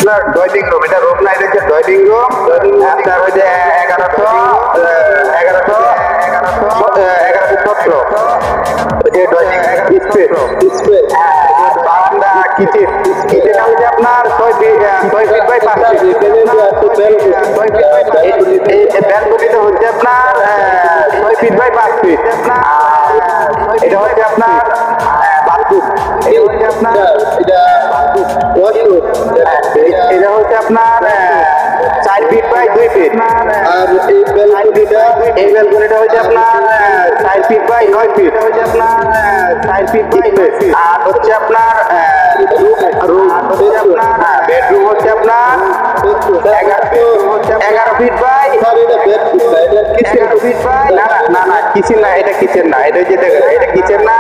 আপনার drawing room, এটা room না, এটা হচ্ছে ড্রয়িং রুম। আপনার ওই যে 1117 যে ড্রয়িং স্পেস বারান্দা কিচেন, কিচেনটা হচ্ছে আপনার 6 ফিট বাই 5 ফিট। ব্যালকনিটা হচ্ছে আপনার 6 ফিট বাই 5 ফিট। এটা হচ্ছে আপনার বাথরুম, এটা হচ্ছে আপনার এটা হচ্ছে আপনার 4 ফিট বাই 2 ফিট। আর এই ব্যালকনিটা হচ্ছে আপনার 4 ফিট বাই 9 ফিট। হচ্ছে আপনার 4 ফিট বাই 9 ফিট। আর হচ্ছে আপনার বেডরুম হচ্ছে আপনার 11 ফিট বাই 11 ফিট বাই না কিচেন না, এটা কিচেন না, এটা হচ্ছে এটা কিচেন না,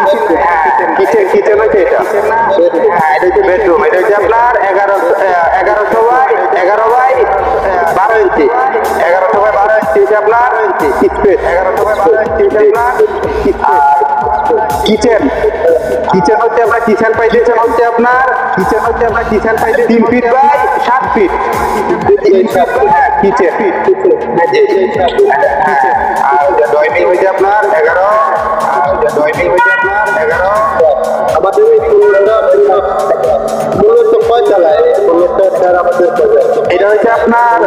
কিচেন হচ্ছে এটা। হ্যাঁ, এটা হচ্ছে বেডরুম, এটা হচ্ছে আপনার 1100 বাই 12 ইঞ্চি, 1100 বাই 12 ইঞ্চি হচ্ছে আপনার স্পেস, 1100 বাই 12 ইঞ্চি হচ্ছে আপনার। আর কিচেন হচ্ছে আপনার কিচেন পাইছেন হচ্ছে আপনার 3 ফিট বাই 7 ফিট কিচেন। আর ড্রয়িং হচ্ছে আপনার 11। আমাদের এই মূলত পয়সালায় আমাদের এটা হচ্ছে আপনার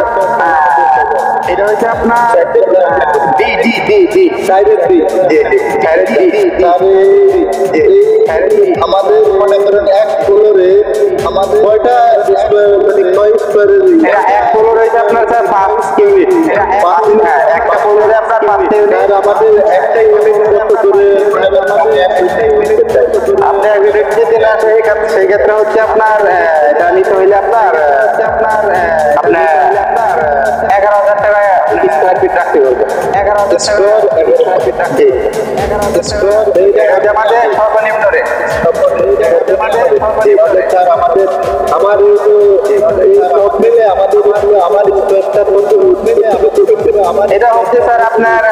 আমাদের মনে করেন এক ফ্লোরে আমাদের কয়টা কয় স্কোয়ারের এক ফ্লোর হয়েছে আপনার স্যার 5 ইউনিট। একটা ফ্লোরে আপনার 5 ইউনিট। আমাদের একটা ইউনিট কত করে আপনি এক ইউনিট যদি না সেই ক্ষেত্রে হচ্ছে আপনার এটা নিতে হইলে আপনার 11,000 টাকা স্কোয়ার ফিট রাখতে হবে। 11,000 স্কোয়ার ফিট রাখতে আমাদের সর্বনিম্ন রেট। আমার এটা হচ্ছে স্যার আপনার